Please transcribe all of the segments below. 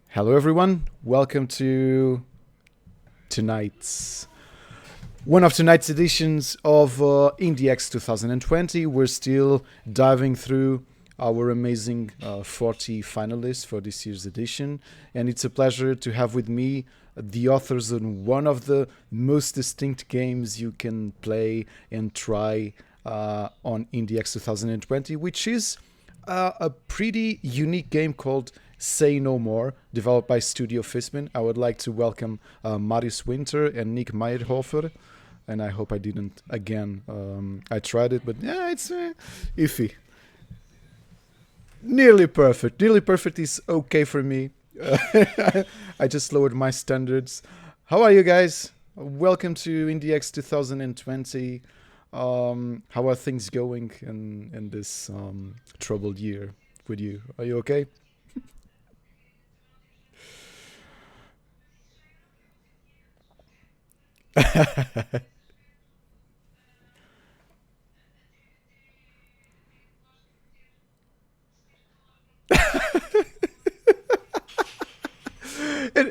Hello, everyone. Welcome to tonight's one of tonight's editions of IndieX 2020. We're still diving through our amazing 40 finalists for this year's edition, and it's a pleasure to have with me the authors on one of the most distinct games you can play and try on IndieX 2020, which is a pretty unique game called Say No More, developed by Studio Fistman. I would like to welcome Marius Winter and Nick Maierhöfer. And I hope I didn't again. I tried it, but yeah, it's iffy. Nearly perfect. Nearly perfect is okay for me. I just lowered my standards. How are you guys? Welcome to IndieX 2020. How are things going in this troubled year with you? Are you okay?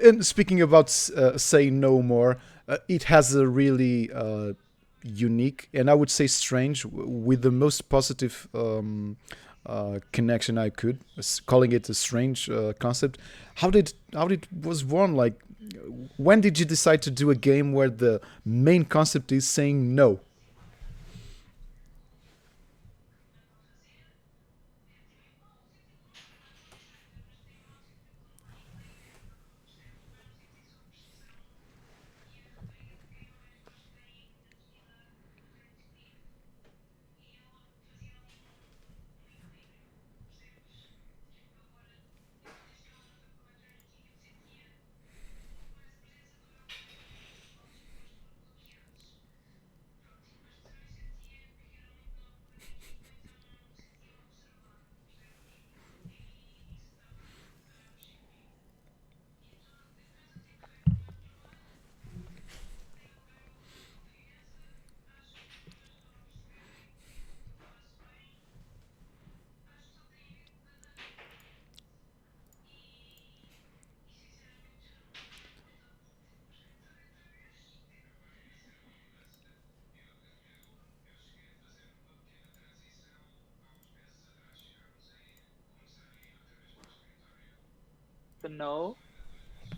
And speaking about Say No More, it has a really unique and I would say strange, with the most positive connection I could, calling it a strange concept. How did was born? Like, when did you decide to do a game where the main concept is saying no? the no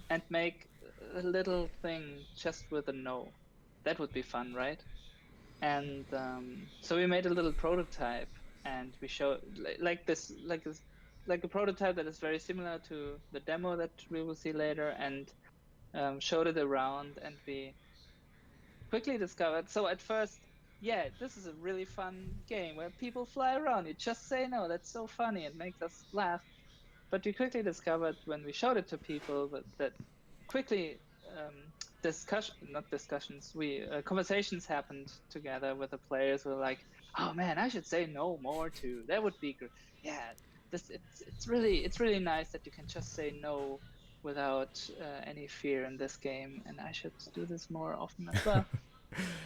and make a little thing just with a no. That would be fun, right? And so we made a little prototype, and we showed like a prototype that is very similar to the demo that we will see later, and showed it around, and we quickly discovered. So at first, yeah, this is a really fun game where people fly around. You just say no. That's so funny. It makes us laugh. But we quickly discovered when we showed it to people that quickly discussion, not discussions, we conversations happened together with the players. We're like, oh man, I should say no more too. That would be great. Yeah, it's really nice that you can just say no without any fear in this game, and I should do this more often as well.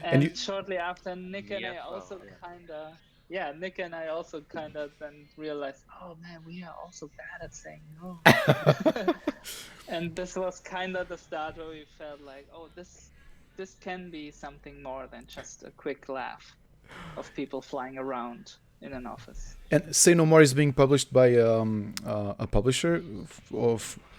And you And shortly after, Yes, well, yeah. Nick and I also kind of then realized, oh man, we are also bad at saying no. And this was kind of the start where we felt like, oh, this can be something more than just a quick laugh of people flying around in an office. and Say No More is being published by a publisher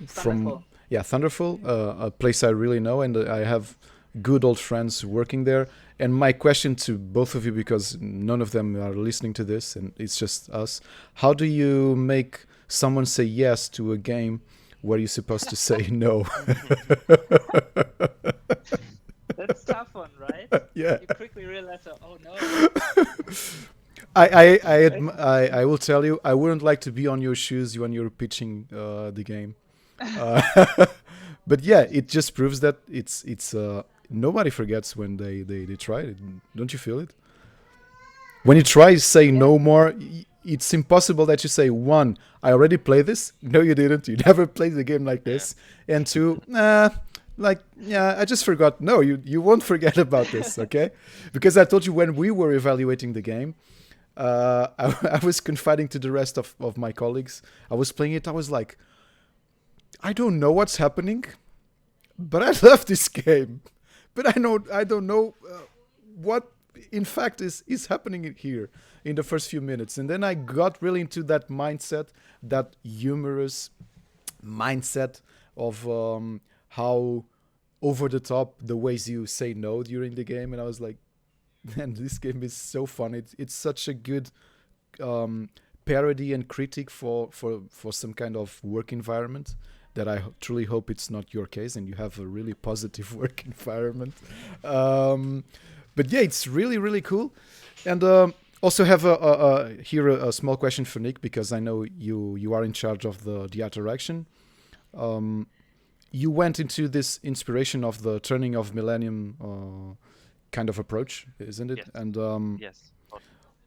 from Wonderful. Thunderful, a place I really know, and I have good old friends working there. And my question to both of you, because none of them are listening to this, and it's just us: how do you make someone say yes to a game where you're supposed to say no? Yeah. you quickly realize, oh no. I will tell you, I wouldn't like to be on your shoes when you're pitching the game. Uh, but yeah, it just proves that it's nobody forgets when they try it. Don't you feel it? When you try to say Yeah. no more, it's impossible that you say one, I already played this. No, you didn't. You never played the game like Yeah. this. And two, like yeah, I just forgot. No, you won't forget about this, okay? Because I told you when we were evaluating the game, I was confiding to the rest of my colleagues. I was playing it. I was like, I don't know what's happening, but I love this game. But I don't know what in fact is happening here in the first few minutes. And then I got really into that mindset, that humorous mindset of how over the top the ways you say no during the game. And I was like, man, this game is so fun. It's such a good um, parody and critique for some kind of work environment that I truly hope it's not your case and you have a really positive work environment. Um, but yeah, it's really really cool. And also have here a small question for Nick because I know you are in charge of the art direction. Um, you went into this inspiration of the turning of millennium kind of approach, isn't it? Yes. And Yes.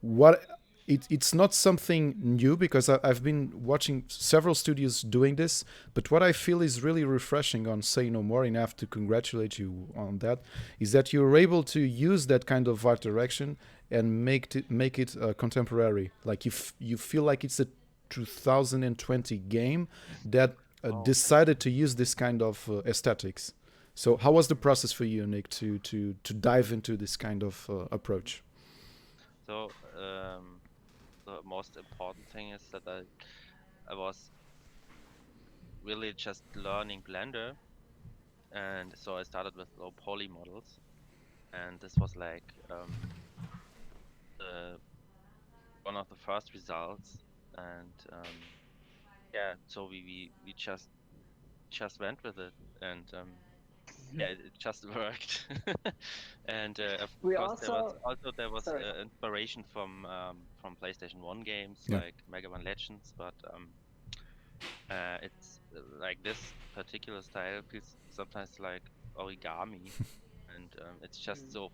what it's not something new because I've been watching several studios doing this, but what I feel is really refreshing on Say No More, and I have to congratulate you on that, is that you're able to use that kind of art direction and make it contemporary. Like you feel like it's a 2020 game that Oh, decided to use this kind of aesthetics. So how was the process for you, Nick, to dive into this kind of approach? so the most important thing is that I was really just learning Blender, and so I started with low poly models, and this was like the one of the first results, and yeah, so we just went with it, and yeah, it just worked. And of We course, also, there was sorry. inspiration from PlayStation 1 games Yeah. like Mega Man Legends, but it's like this particular style feels sometimes like origami, and it's just Mm. so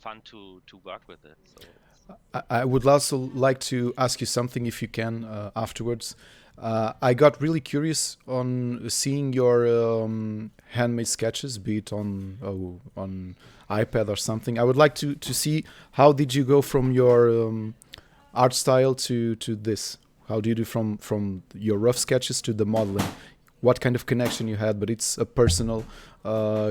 fun to work with it. So it's I would also like to ask you something if you can afterwards. I got really curious on seeing your handmade sketches, be it on iPad or something. I would like to see how did you go from your art style to this? How do you do from your rough sketches to the modeling? What kind of connection you had? But it's a personal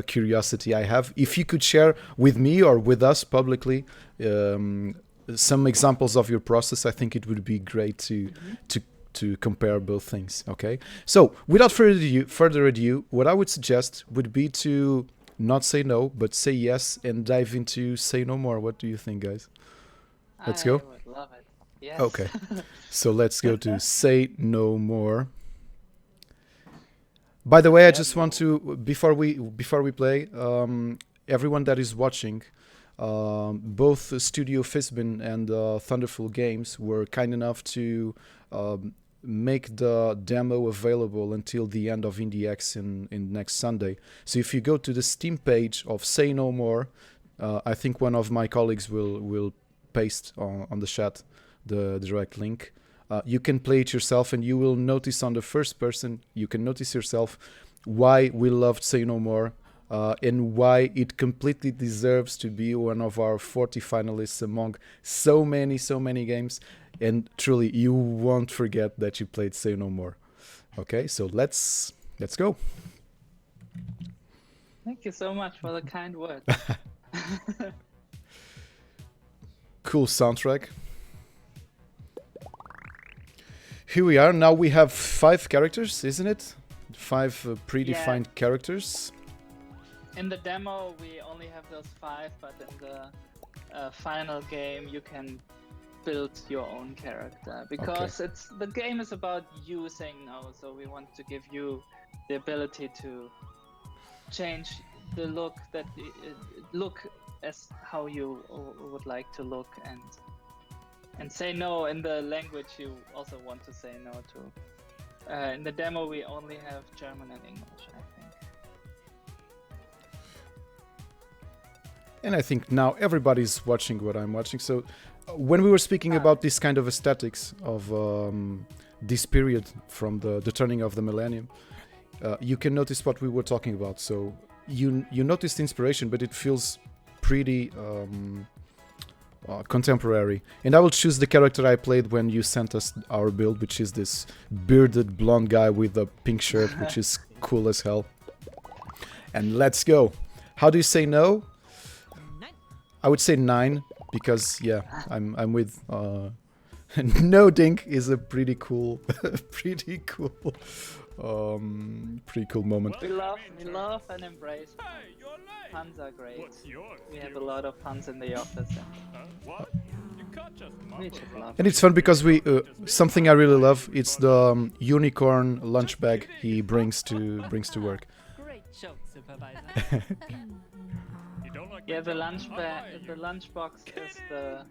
curiosity I have. If you could share with me or with us publicly um, some examples of your process, I think it would be great to to compare both things. Okay, so without further ado, what I would suggest would be to not say no, but say yes and dive into Say No More. What do you think, guys? Let's I go. would love it. Yes. Okay, so let's go to Say No More. By the way, I Yeah, just want no. to before we play, everyone that is watching, both Studio Fisbin and Thunderful Games were kind enough to make the demo available until the end of IndieX in next Sunday. So if you go to the Steam page of Say No More, I think one of my colleagues will paste on the chat the direct link. You can play it yourself, and you will notice on the first person, you can notice yourself why we loved Say No More, and why it completely deserves to be one of our 40 finalists among so many games. And truly, you won't forget that you played Say No More. Okay, so let's go. Thank you so much for the kind words. Cool soundtrack. Here we are. Now we have 5 characters, isn't it? 5 predefined characters. In the demo, we only have those 5, but in the final game, you can build your own character because the game is about you saying no. So we want to give you the ability to change the look that look as how you would like to look, and say no in the language you also want to say no to. In the demo we only have German and English, I think. And I think now everybody's watching what I'm watching. So when we were speaking about this kind of aesthetics of this period from the turning of the millennium, you can notice what we were talking about. So you noticed inspiration, but it feels pretty contemporary. And I will choose the character I played when you sent us our build, which is this bearded blonde guy with a pink shirt, which is cool as hell. And let's go. How do you say no? I would say 9 because yeah, I'm with no dink is a pretty cool pretty cool moment. We love and embrace puns. Puns are great. We have a lot of puns in the office. We just love And it's fun because we something I really love. It's the unicorn lunch bag he brings to work. Great joke, supervisor. Yeah, the lunchbox is the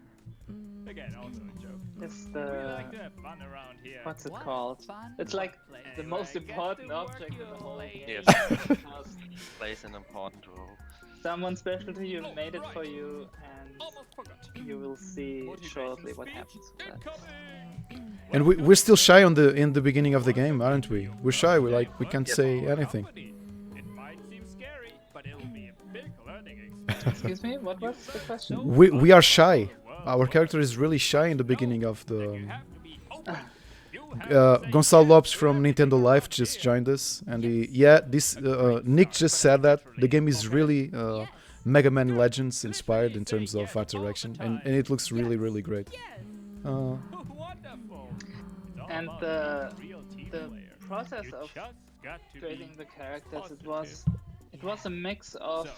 what's it called? It's like the most important object in the whole game. Yes. Plays an important role. Someone special to you made it for you, and you will see shortly what happens with that. And we're still shy in the beginning of the game, aren't we? We're shy. We can't say anything. Excuse me, what was the question? We are shy. Our character is really shy in the beginning of the. Gonçalo Lopes from Nintendo Life just joined us, and Nick just said that the game is really Mega Man Legends inspired in terms of art direction, and it looks really great. And the process of creating the characters, it was a mix of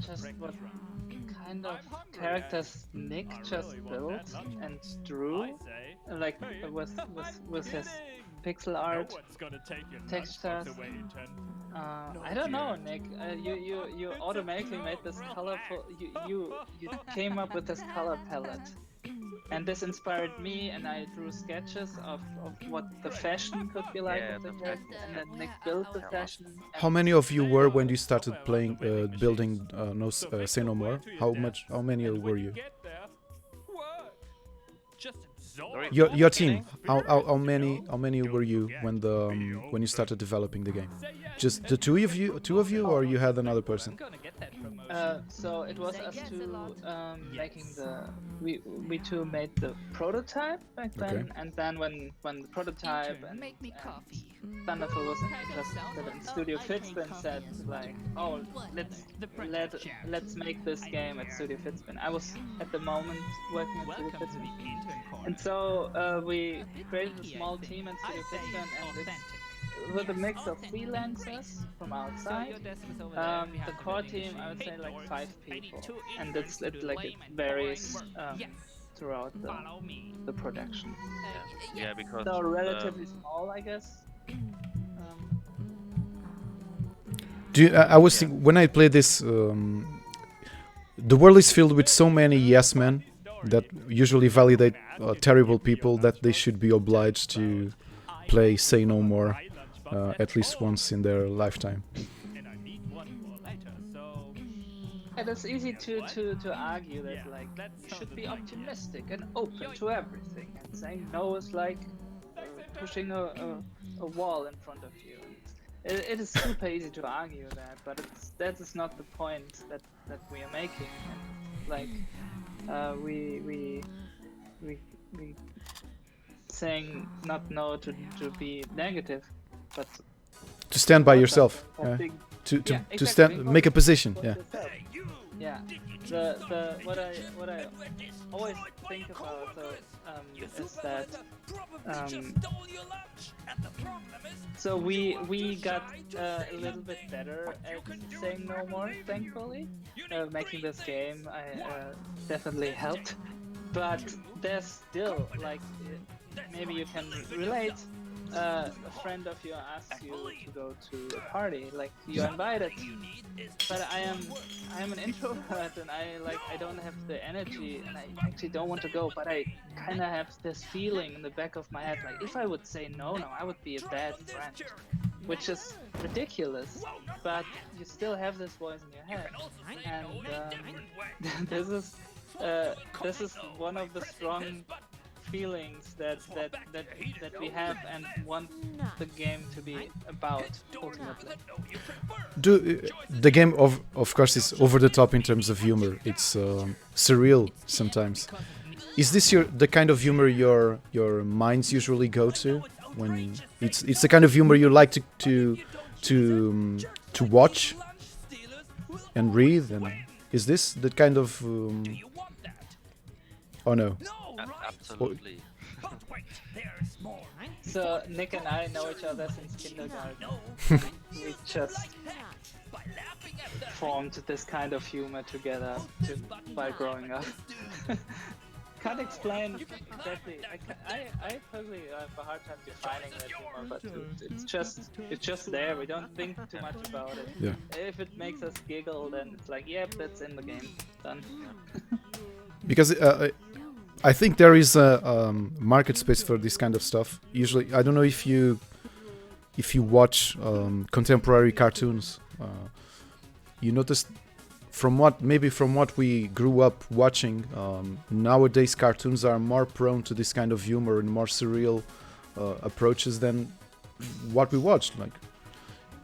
just what kind of characters Nick just built and drew, like with his pixel art textures. I don't know, Nick. You automatically made this colorful. You came up with this color palette. And this inspired me, and I drew sketches of what the fashion could be like of the character, and then Nick built the fashion. How many of you were when you started playing, building Say No More? How many were you? Your team. How many were you when you started developing the game? Just the two of you, or you had another person? So it was us two making we two made the prototype back then, Okay. and then when the prototype and Thunderful was interested in Studio Fitspin said like, oh, let's make this game at Studio Fitspin. I was at the moment working at Studio Fitspin, and so we created a small team at Studio Fitspin, and it's with a mix of freelancers from outside. The core team, I would say like 5 people, and it varies throughout the production. Yeah, because So relatively small, I guess. I was thinking, when I play this, the world is filled with so many yes men that usually validate terrible people that they should be obliged to play Say No More at least once in their lifetime. And it's easy to argue that like you should be optimistic and open to everything, and saying no is like pushing a wall in front of you. It is super easy to argue that, but that is not the point that we are making. And, like we saying not no to be negative, but To stand by yourself, big, to exactly. stand, make a position, yeah. Yeah. What I always think about is that so we got a little bit better at saying no more, thankfully. Making this game definitely helped, but there's still like maybe you can relate a friend of yours asks you to go to a party, like you're invited, but I am an introvert and I don't have the energy and I actually don't want to go, but I kind of have this feeling in the back of my head, like if I would say no, I would be a bad friend, which is ridiculous, but you still have this voice in your head, and this is one of the strong feelings that we have and want the game to be about ultimately. The game of course is over the top in terms of humor. It's surreal sometimes. Is this the kind of humor your minds usually go to when it's the kind of humor you like to watch and read? And is this the kind of oh no. Absolutely. So Nick and I know each other since kindergarten. We just formed this kind of humor together by growing up. Can't explain exactly. I personally have a hard time defining that humor, but it's just there. We don't think too much about it. Yeah. If it makes us giggle, then it's like, yep, that's in the game. Done. Because I think there is a market space for this kind of stuff. Usually, I don't know if you watch contemporary cartoons. You notice from what we grew up watching, nowadays cartoons are more prone to this kind of humor and more surreal approaches than what we watched. Like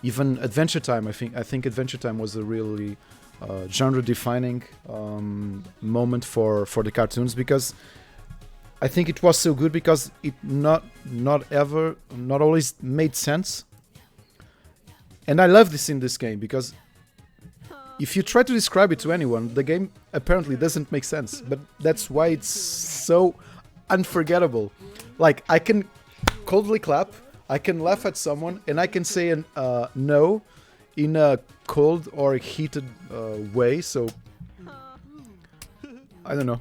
even Adventure Time. I think Adventure Time was a really genre-defining moment for the cartoons, because I think it was so good because it not always made sense. And I love this in this game because if you try to describe it to anyone, the game apparently doesn't make sense. But that's why it's so unforgettable. Like I can coldly clap, I can laugh at someone, and I can say no in a cold or heated way. So I don't know.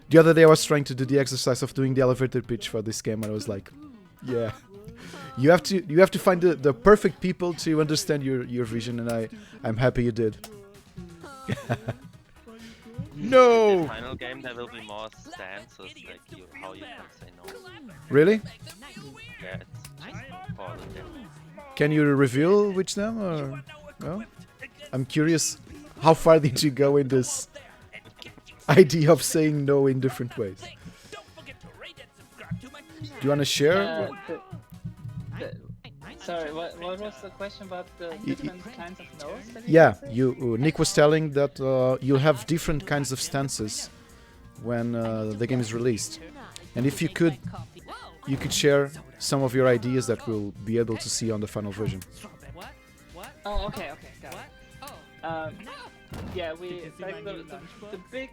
The other day I was trying to do the exercise of doing the elevator pitch for this game, and I was like, yeah, you have to find the perfect people to understand your vision, and I'm happy you did. In No. the final game there will be more stances, like how you can say no. Really? Yeah, it's just for the demo. Can you reveal which them, or no? I'm curious. How far did you go in this idea of saying no in different ways? Do you want to share? Sorry, what was the question about the different kinds of no's? That Yeah, can say? Nick was telling that you have different kinds of stances when the game is released, and if you could share some of your ideas that we'll be able to see on the final version. Oh, okay, got it. Yeah, we like the big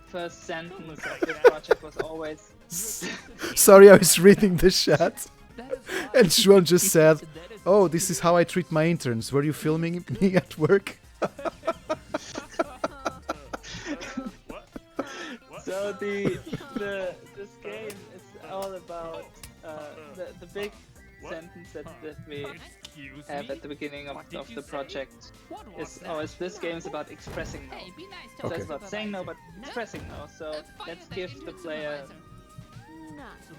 first sentence of this project was always. Sorry, I was reading the chat, and Juan just said, "Oh, this is how I treat my interns. Were you filming me at work?" So this game is all about the big sentence that we have at the beginning of the project is always, this game is about expressing no. So Okay. it's about saying no, but expressing no. So let's give the player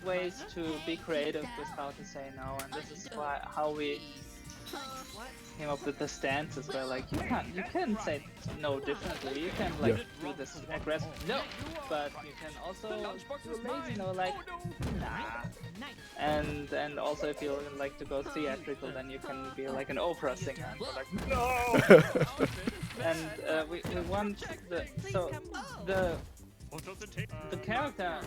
ways to be creative with how to say no, and this is how we came up with the stances where like you can say no differently. You can like do this aggressive no, but you can also do a lazy no, like nah. And also if you like to go theatrical, then you can be like an opera singer and go like no. And we want the character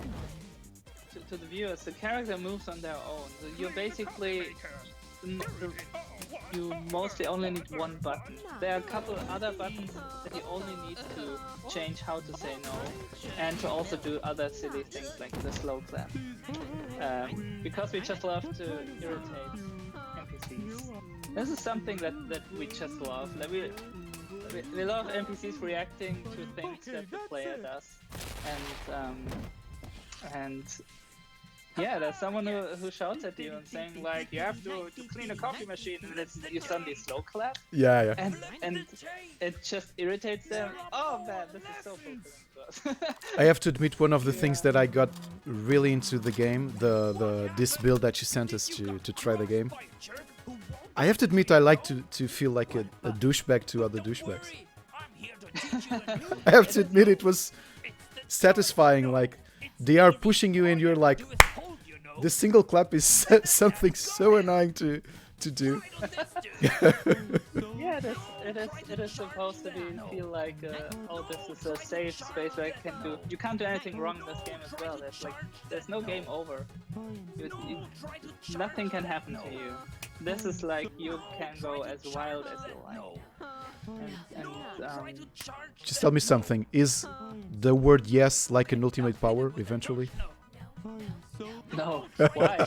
to the viewers. The character moves on their own. So you're basically you mostly only need one button. There are a couple other buttons that you only need to change how to say no, and to also do other silly things like the slow clap. Because we just love to irritate NPCs. This is something that we just love. Like we love NPCs reacting to things that the player does, and Yeah, there's someone who shouts at you and saying like, you have to clean a coffee machine, and you suddenly slow clap, Yeah. and it just irritates them. Oh man, this is so fulfilling to us. I have to admit, one of the things that I got really into the game, this build that you sent us to try the game. I have to admit, I like to feel like a douchebag to other douchebags. I have to admit, it was satisfying. Like, they are pushing you and you're like, this single clap is something so annoying to do. Yeah, it is supposed to feel like, oh, this is a safe space where you can't do anything wrong in this game as well. There's no game over. Nothing can happen to you. This is like, you can go as wild as you like. Just tell me something. Is the word yes like an ultimate power eventually? No. Why?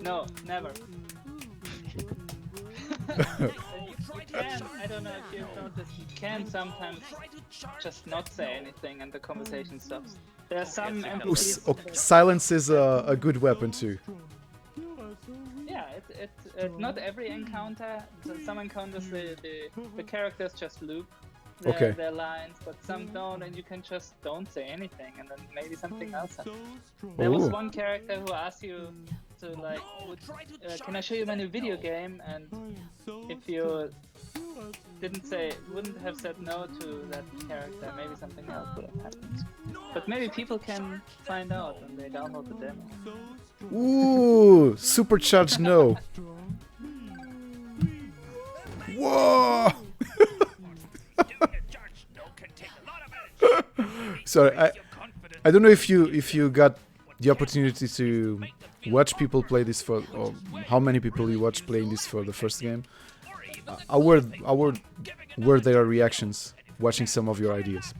No, never. You can, I don't know if you've noticed, you can sometimes just not say anything and the conversation stops. There are some NPCs... Silence is a good weapon too. Yeah, it's not every encounter. Some encounters the characters just loop their lines, but some don't, and you can just don't say anything, and then maybe something else happens. There was one character who asked you to like, can I show you my new video game? And if you wouldn't have said no to that character, maybe something else would have happened. But maybe people can find out when they download the demo. Ooh, supercharged no. Whoa! Sorry, I don't know if you got the opportunity to watch people play this or how many people you watched playing this for the first game. How were their reactions watching some of your ideas?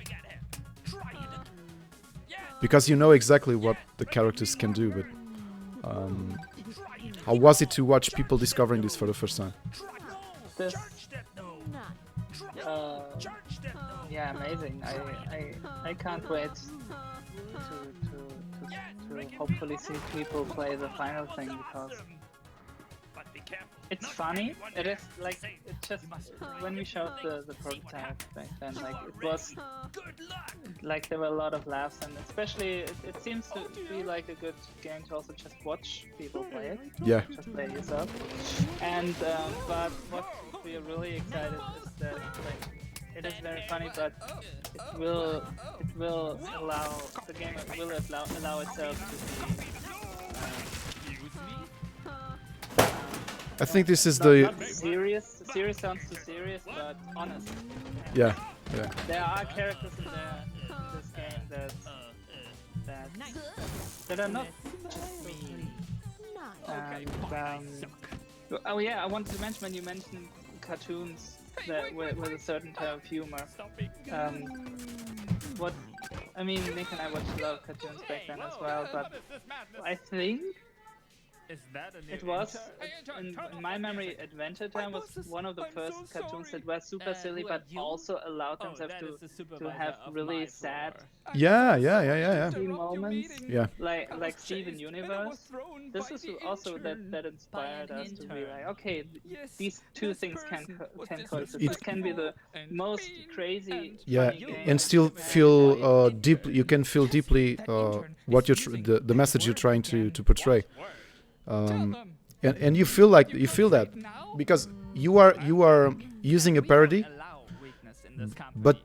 Because you know exactly what the characters can do, but how was it to watch people discovering this for the first time? Yeah, amazing. I can't wait to hopefully see people play the final thing, because it's funny. It is like, it's just, when we showed the prototype back then, like, it was like there were a lot of laughs, and especially it seems to be like a good game to also just watch people play it. Yeah. Just play it yourself. And but what we are really excited is that, like, it is very funny, but it will allow the game will allow itself to be. I think this is not serious. Serious sounds too serious, but honest. Yeah. There are characters in this game that are not just mean. Oh yeah, I wanted to mention, when you mentioned cartoons with a certain type of humor. Nick and I watched a lot of cartoons back then as well, but I think it was, in my memory, Adventure Time was one of the first cartoons that were super silly, but also allowed themselves to have really sad moments. Yeah. Like Steven Universe. This is also that inspired us to be like, okay, these two things can coexist. This can be the most crazy funny game, and still feel deeply. You can feel deeply what the message you're trying to portray. And you feel that because you are using a parody, but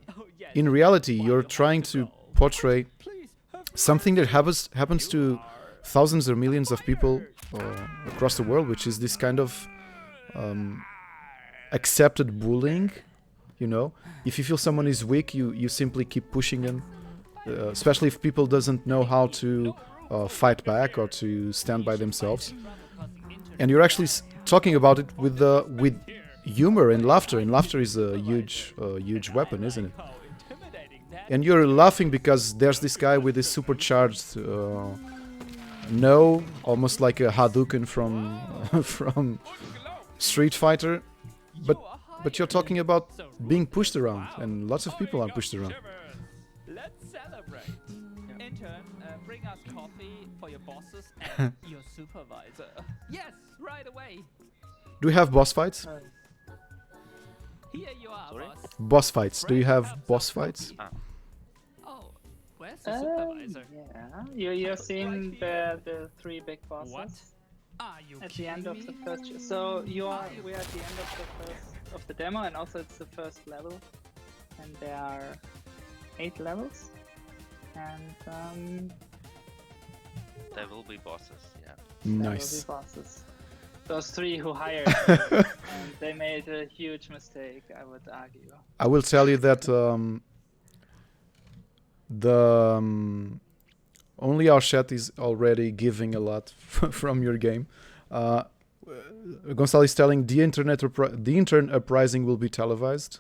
in reality you're trying to portray something that happens to thousands or millions of people across the world, which is this kind of accepted bullying. You know, if you feel someone is weak, you simply keep pushing them, especially if people doesn't know how to fight back or to stand by themselves. And you're actually talking about it with humor and laughter, and laughter is a huge weapon, isn't it? And you're laughing because there's this guy with this supercharged no, almost like a Hadouken from Street Fighter, but you're talking about being pushed around, and lots of people are pushed around. bring us coffee for your bosses and your supervisor. Yes, right away. Do you have boss fights? Here you are, Sorry? boss. Boss fights. Do you Fresh have cups of boss fights? coffee. Oh, where's the supervisor? Yeah, you're seeing the three big bosses. What? Are you At the end of the kidding first, me? so we're at the end of the first of the demo, and also it's the first level, and there are 8 levels, and There will be bosses, yeah. there will Nice. be bosses. Those 3 who hired me, and they made a huge mistake, I would argue. I will tell you that the only our chat is already giving a lot from your game. Gonzalo is telling the intern uprising will be televised,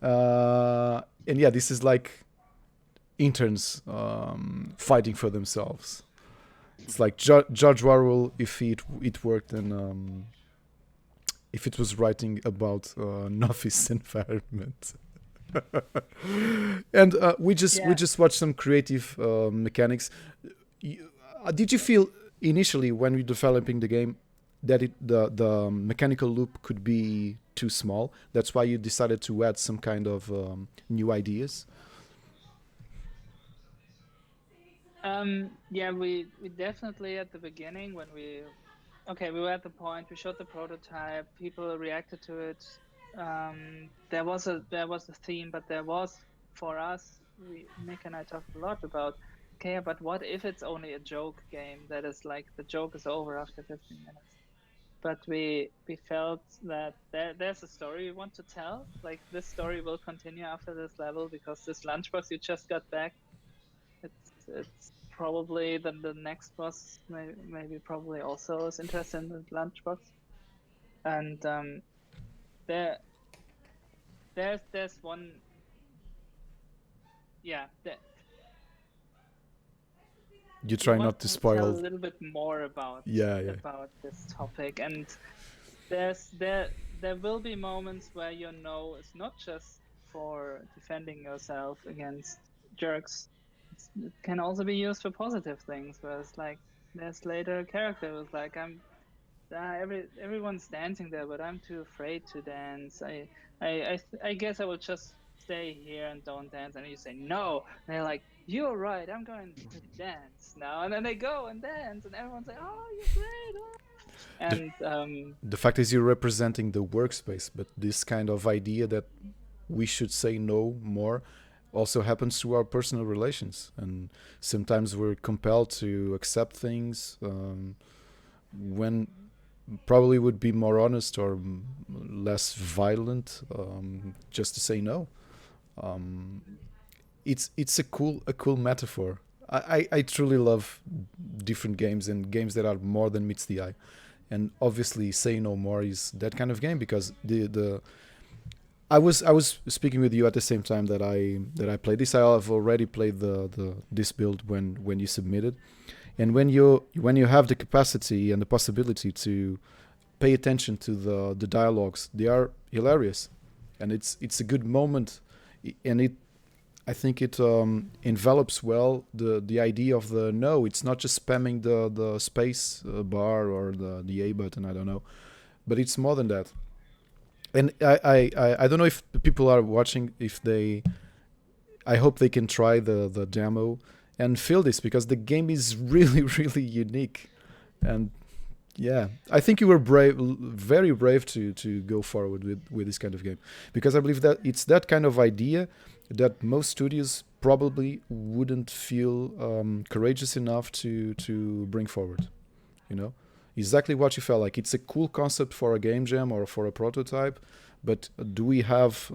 and yeah, this is like interns fighting for themselves. It's like George Orwell if it worked, and if it was writing about an office environment. And we just watched some creative mechanics. Did you feel initially when you're developing the game that the mechanical loop could be too small? That's why you decided to add some kind of new ideas? Yeah, we definitely at the beginning when we were at the point, we showed the prototype, people reacted to it. There was a theme, but there was, for us, Nick and I talked a lot about, okay, but what if it's only a joke game that is like the joke is over after 15 minutes? But we felt that there's a story we want to tell. Like this story will continue after this level because this lunchbox you just got back, it's probably the next boss maybe probably also is interested in the lunchbox, and there's one, yeah. You try not to Tell a spoil. little bit more about about this topic, and there will be moments where it's not just for defending yourself against jerks. It can also be used for positive things, where it's like there's later a character who's like, everyone's dancing there, but I'm too afraid to dance. I guess I will just stay here and don't dance. And you say no, and they're like, you're right, I'm going to dance now. And then they go and dance, and everyone's like, oh, you're great. Oh. And The fact is you're representing the workspace, but this kind of idea that we should say no more also happens to our personal relations, and sometimes we're compelled to accept things when probably would be more honest or less violent, just to say no. It's a cool metaphor. I truly love different games and games that are more than meets the eye, and obviously Say No More is that kind of game because I was speaking with you at the same time that I played this. I have already played this build when you submitted, and when you have the capacity and the possibility to pay attention to the dialogues, they are hilarious, and it's a good moment, and I think it envelops well the idea of the no. It's not just spamming the space bar or the A button. I don't know, but it's more than that. And I don't know if the people are watching, I hope they can try the demo and feel this, because the game is really, really unique. And yeah, I think you were brave, very brave to go forward with this kind of game, because I believe that it's that kind of idea that most studios probably wouldn't feel courageous enough to bring forward, you know? Exactly what you felt like. It's a cool concept for a game jam or for a prototype, but do we have?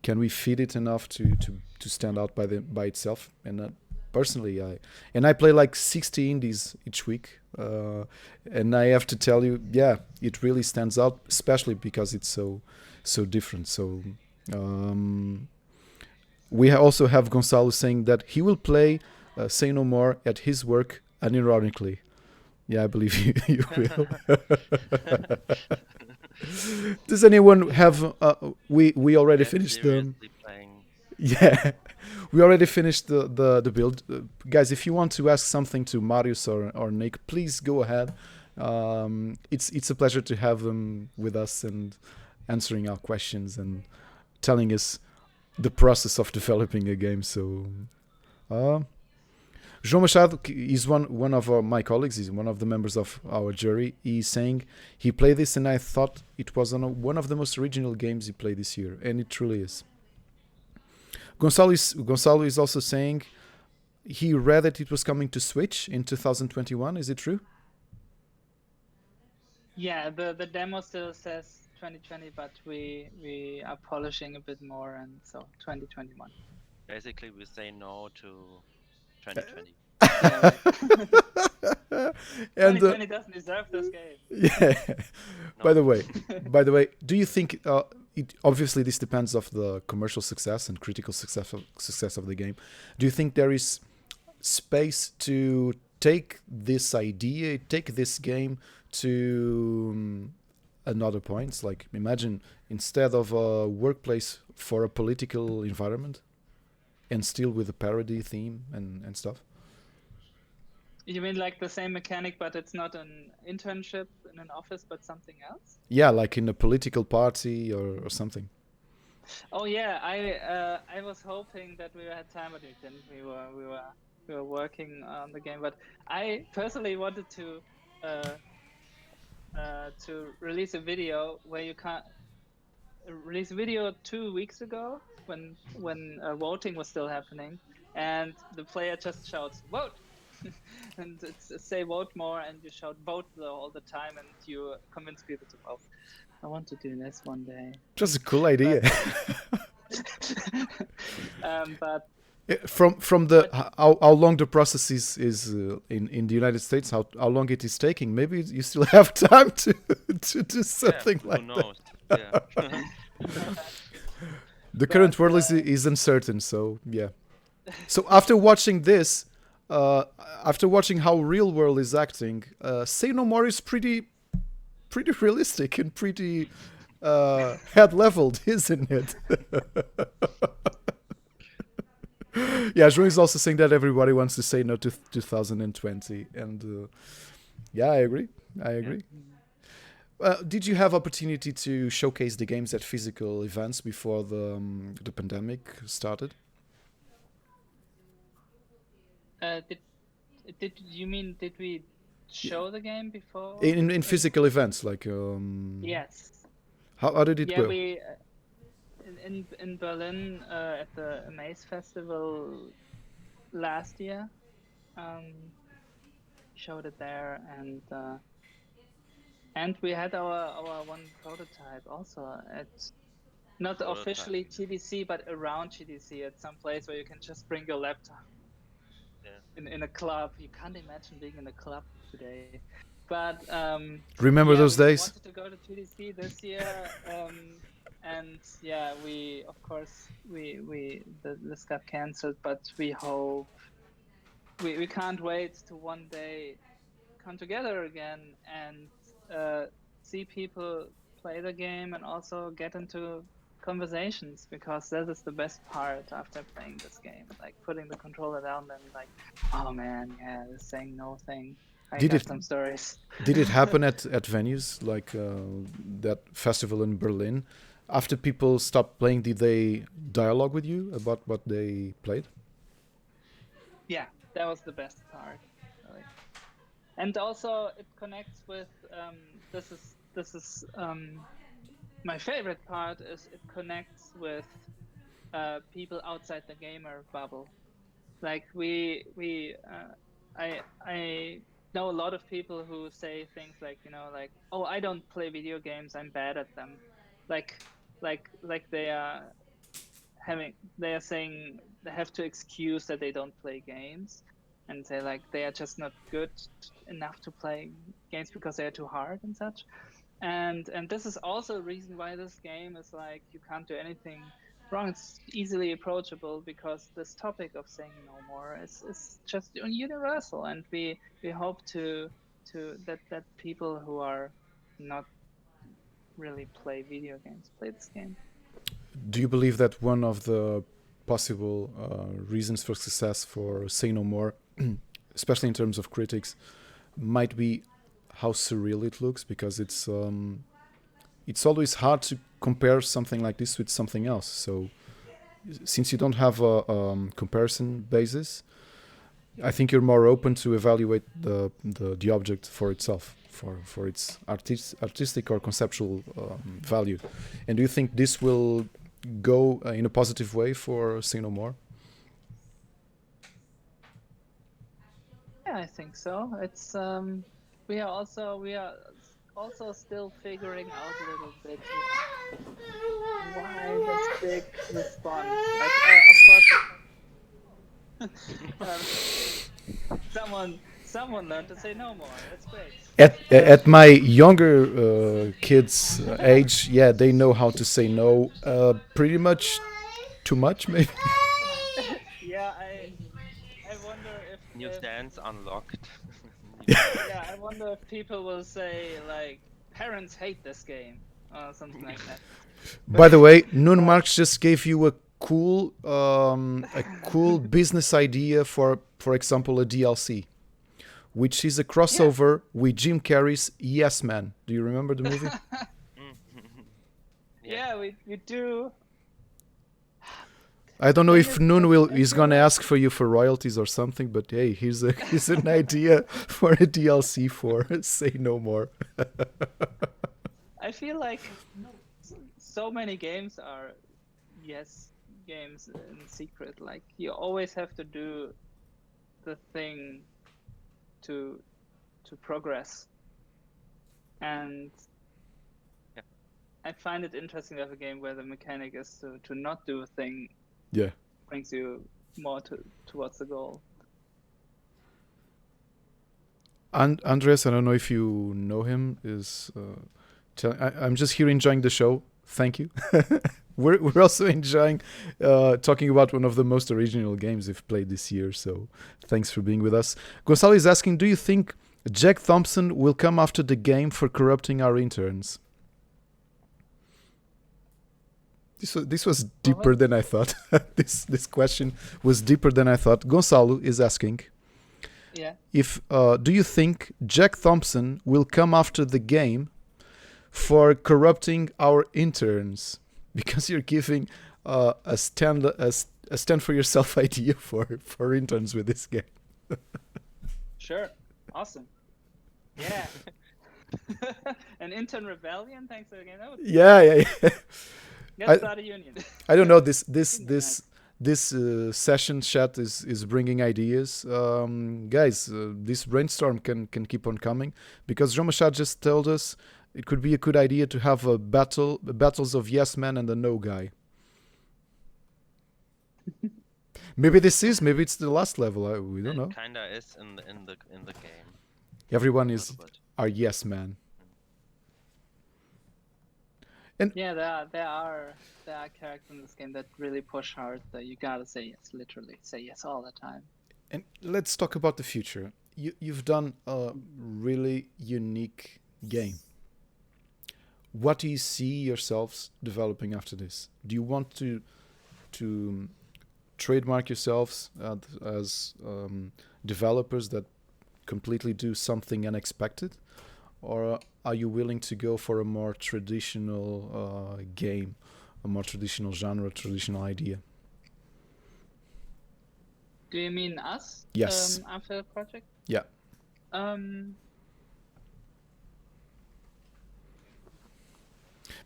Can we feed it enough to stand out by itself? And personally, I play like 60 indies each week, and I have to tell you, yeah, it really stands out, especially because it's so different. So we also have Gonzalo saying that he will play Say No More at his work unironically. Yeah, I believe you will. Does anyone have? We already finished them. Playing. Yeah, we already finished the build. Guys, if you want to ask something to Marius or Nick, please go ahead. It's a pleasure to have them with us and answering our questions and telling us the process of developing a game. So, uh, João Machado is one of my colleagues. He's one of the members of our jury. He's saying he played this, and I thought it was one of the most original games he played this year, and it truly is. Gonçalo is also saying he read that it was coming to Switch in 2021. Is it true? Yeah, the demo still says 2020, but we are polishing a bit more, and so 2021. Basically, we say no to 2020. Yeah, right. And 2020 doesn't deserve this game. yeah. No. By the way, do you think it obviously this depends of the commercial success and critical success of the game? Do you think there is space to take this idea, take this game to another points? Like imagine instead of a workplace for a political environment, and still with a parody theme and stuff. You mean like the same mechanic, but it's not an internship in an office, but something else? Yeah, like in a political party or something. Oh yeah, I was hoping that we had time, but we didn't. We were working on the game, but I personally wanted to release a video where you can't release a video 2 weeks ago when voting was still happening, and the player just shouts vote. And it's say vote more, and you shout vote all the time, and you convince people to vote. I want to do this one day. Just a cool idea. But from the how long the process is in the United States, how long it is taking, maybe you still have time to do something like who knows? that. Yeah. The current world is uncertain, so yeah. So after watching this, after watching how real world is acting, Say No More is pretty realistic and pretty head leveled, isn't it? Yeah, João is also saying that everybody wants to say no to 2020, and yeah, I agree. Did you have opportunity to showcase the games at physical events before the pandemic started? Did you mean did we show the game before? In physical events, like Yes. How did it Yeah, go? we in Berlin at the Amaze Festival last year, showed it there, and we had our one prototype also at not Prototype. officially GDC, but around GDC at some place where you can just bring your laptop. Yeah. In a club. You can't imagine being in a club today. But Remember those we days? wanted to go to GDC this year, and yeah, we of course this got cancelled. But we hope we can't wait to one day come together again and see people play the game and also get into conversations, because that is the best part after playing this game, like putting the controller down and like, oh man, yeah, the saying no thing. I got some stories. Did it happen at venues like that festival in Berlin? After people stopped playing, did they dialogue with you about what they played? Yeah, that was the best part, really. And also it connects with this is my favorite part is it connects with people outside the gamer bubble. Like I know a lot of people who say things like, like, oh, I don't play video games, I'm bad at them. Like they are saying they have to excuse that they don't play games, and say like they are just not good enough to play games because they are too hard and such. And this is also a reason why this game is like, you can't do anything wrong. It's easily approachable because this topic of saying no more is just universal, and we hope to that people who are not really play video games play this game. Do you believe that one of the possible reasons for success for Say No More, especially in terms of critics, might be how surreal it looks, because it's always hard to compare something like this with something else. So since you don't have a comparison basis, I think you're more open to evaluate the object for itself, for its artistic or conceptual value. And do you think this will go in a positive way for Say No More? Yeah, I think so. It's we are also still figuring out a little bit why this big response. Like, of course, someone learned to say no more. That's great. At my younger kids' age, yeah, they know how to say no. Pretty much too much, maybe. Yeah, I wonder New if stance unlocked. yeah, I wonder if people will say like parents hate this game or something like that. By the way, Noon Marx just gave you a cool business idea for example, a DLC, which is a crossover with Jim Carrey's Yes Man. Do you remember the movie? Yeah, we do. I don't know if Noon is gonna ask for you for royalties or something, but hey, here's an idea for a DLC for Say No More. I feel like so many games are yes games in secret. Like you always have to do the thing to progress, and I find it interesting to have a game where the mechanic is to not do a thing. Yeah, brings you more towards the goal. and Andres, I don't know if you know him. I'm just here enjoying the show. Thank you. We're also enjoying talking about one of the most original games we've played this year. So thanks for being with us. Gonzalo is asking, do you think Jack Thompson will come after the game for corrupting our interns? This was deeper than I thought. This question was deeper than I thought. Gonzalo is asking, if do you think Jack Thompson will come after the game for corrupting our interns? Because you're giving a stand for yourself idea for interns with this game. Sure, awesome. Yeah. An intern rebellion thanks to the game. Yeah. Let's start a union. I don't know. This session chat is bringing ideas, guys. This brainstorm can keep on coming, because Jean Machad just told us it could be a good idea to have battles of Yes Man and the No Guy. Maybe it's the last level. We don't know. Kinda is in the game. Everyone is our Yes Man. And yeah, there are characters in this game that really push hard. That you gotta say yes, literally say yes all the time. And let's talk about the future. You've done a really unique game. What do you see yourselves developing after this? Do you want to trademark yourselves as developers that completely do something unexpected, or are you willing to go for a more traditional game, a more traditional genre, traditional idea? Do you mean us? Yes. After the project? Yeah.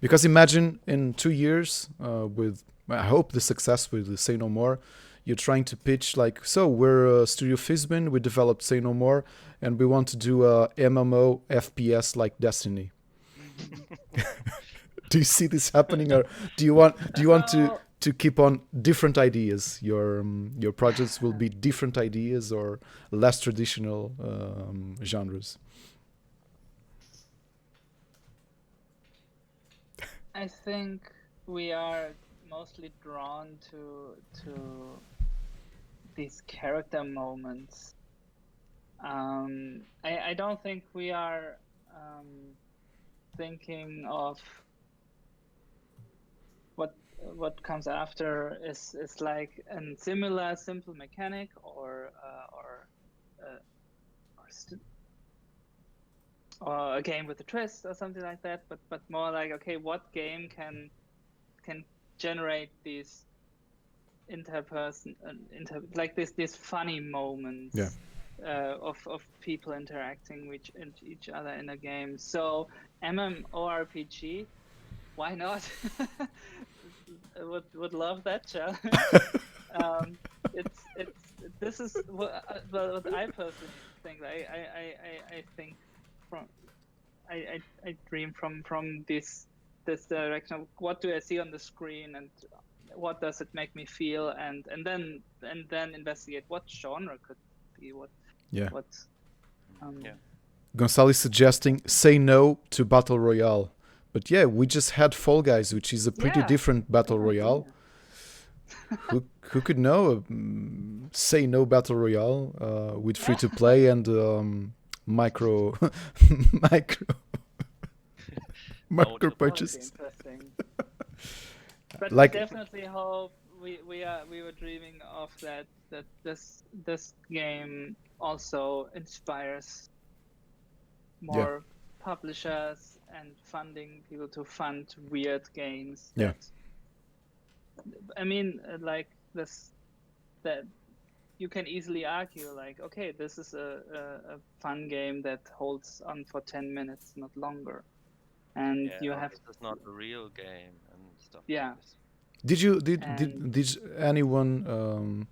Because imagine in 2 years, with I hope the success with Say No More, you're trying to pitch like, so we're Studio Fizbin, we developed Say No More, and we want to do a MMO FPS like Destiny. Do you see this happening, or do you want to keep on different ideas? Your projects will be different ideas or less traditional genres. I think we are mostly drawn to these character moments. I don't think we are thinking of what comes after is like a similar simple mechanic or or a game with a twist or something like that, but more like, okay, what game can generate these like these funny moments of people interacting with each other in a game. So MMORPG, why not? would love that challenge. This is what I personally think. I think I dream from this direction of what do I see on the screen and what does it make me feel, and then investigate what genre could be what. Gonzalo is suggesting say no to Battle Royale. But yeah, we just had Fall Guys, which is a pretty different Battle Royale. Who could know? Say no Battle Royale with free to play and micro purchases. But like, definitely hope we were dreaming of that this game also inspires more publishers and funding people to fund weird games. I mean, like this, that you can easily argue, like, okay, this is a fun game that holds on for 10 minutes, not longer, and you have. This is not a real game and stuff. Yeah. Like Did anyone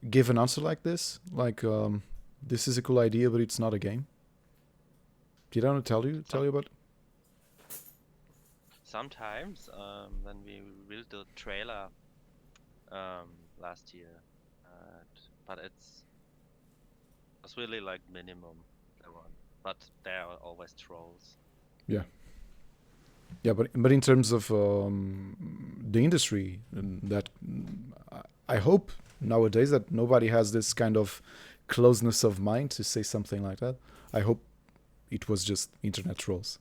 give an answer like this? Like, this is a cool idea, but it's not a game. Did I tell you about it? Sometimes when we built the trailer last year, but it's really like minimum that one. But there are always trolls. Yeah, but in terms of the industry, that I hope nowadays that nobody has this kind of closeness of mind to say something like that. I hope it was just internet trolls.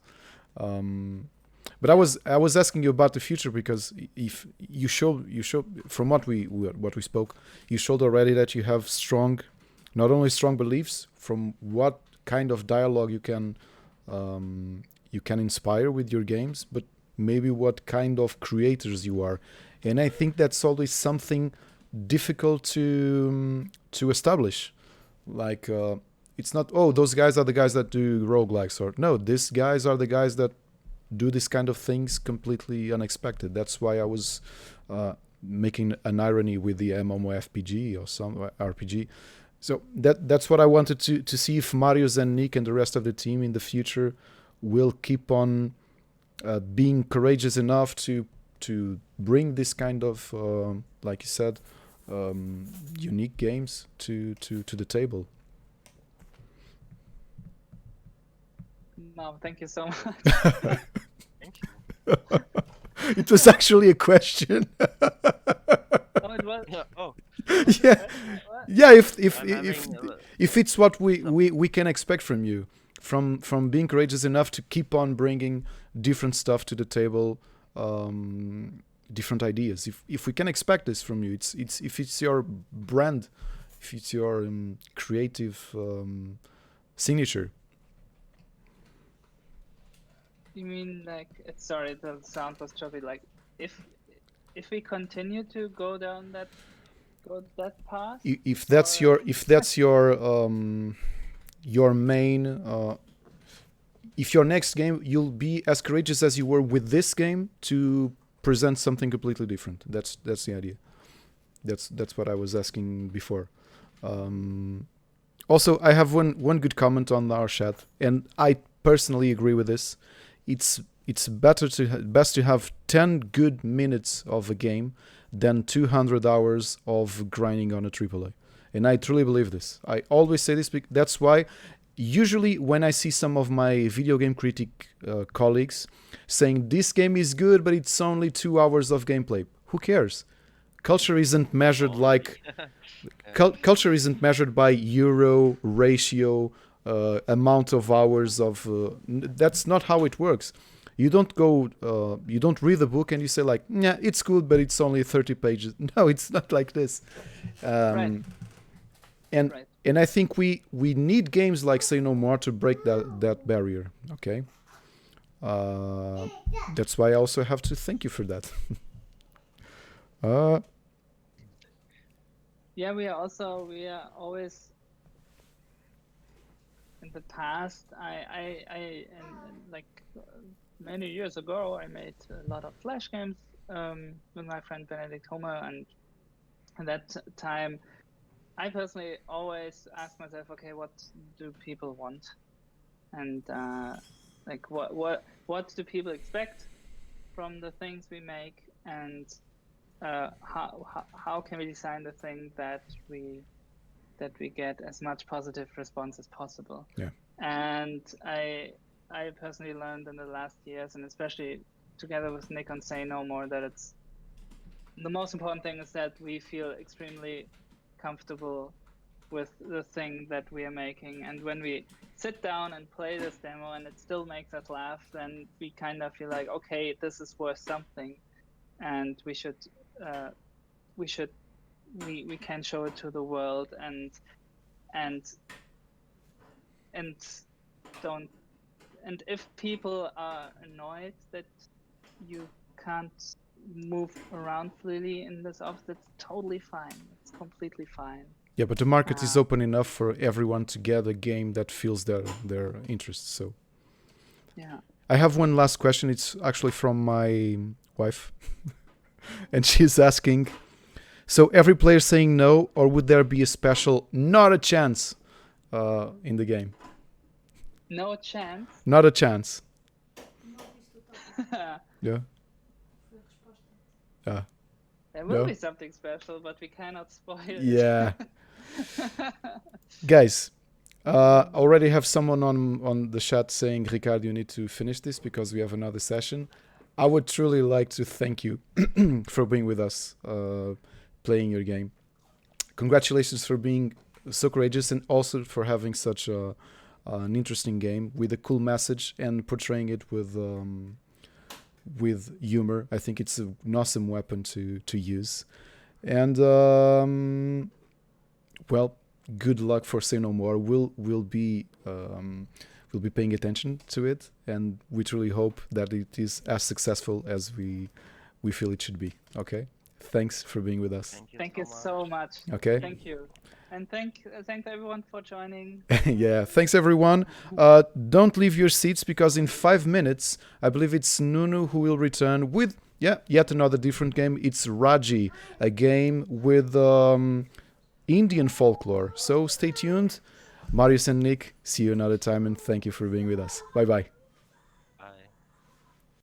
But I was asking you about the future because if you show from what we spoke, you showed already that you have not only strong beliefs from what kind of dialogue you can inspire with your games, but maybe what kind of creators you are. And I think that's always something difficult to establish. Like it's not, those guys are the guys that do roguelikes, or no, these guys are the guys that do this kind of things completely unexpected. That's why I was making an irony with the MMORPG or some RPG. So that's what I wanted to see if Marius and Nick and the rest of the team in the future will keep on being courageous enough to bring this kind of, like you said, unique games to the table. No, thank you so much. Thank you. It was actually a question. Oh, it was. Yeah. Oh. Yeah. If it's what we can expect from you, from being courageous enough to keep on bringing different stuff to the table, different ideas. If we can expect this from you, it's if it's your brand, if it's your creative signature. You mean like? Sorry, the sound was choppy. Like, if we continue to go down that path. If that's your main. If your next game, you'll be as courageous as you were with this game to present something completely different. That's the idea. That's what I was asking before. Also, I have one good comment on our chat, and I personally agree with this. It's best to have 10 good minutes of a game than 200 hours of grinding on a AAA. And I truly believe this. I always say this. That's why usually when I see some of my video game critic colleagues saying this game is good, but it's only 2 hours of gameplay, who cares? Culture isn't measured culture isn't measured by euro ratio, amount of hours of. That's not how it works. You don't go, you don't read the book and you say like, yeah, it's good, but it's only 30 pages. No, it's not like this. Right. And Right. and I think we need games like Say No More to break that barrier. Okay. That's why I also have to thank you for that. Yeah, we are always in the past. Like many years ago, I made a lot of Flash games with my friend Benedict Homer, and at that time, I personally always ask myself, okay, what do people want, and like what do people expect from the things we make, and how can we design the thing that we get as much positive response as possible. Yeah. And I personally learned in the last years, and especially together with Nick on Say No More, that it's the most important thing is that we feel extremely comfortable with the thing that we are making. And when we sit down and play this demo and it still makes us laugh, then we kind of feel like, okay, this is worth something, and we can show it to the world, and don't, and if people are annoyed that you can't move around freely in this office, that's totally fine. It's completely fine. Yeah, but the market is open enough for everyone to get a game that fills their interests. So yeah, I have one last question. It's actually from my wife, and she's asking: so every player saying no, or would there be a special not a chance in the game? no chance. Not a chance. Yeah. There will No. be something special, but we cannot spoil it. Yeah. Guys, already have someone on the chat saying, Ricardo, you need to finish this because we have another session. I would truly like to thank you for being with us, playing your game. Congratulations for being so courageous, and also for having such an interesting game with a cool message and portraying it with humor. I think it's an awesome weapon to use. And well, good luck for Say No More. We'll be paying attention to it, and we truly hope that it is as successful as we feel it should be. Okay. Thanks for being with us. Thank you so much. Okay. Thank you. And thanks everyone for joining. Yeah, thanks everyone. Don't leave your seats, because in 5 minutes, I believe it's Nunu who will return with yet another different game. It's Raji, a game with Indian folklore. So stay tuned. Marius and Nick, see you another time, and thank you for being with us. Bye bye.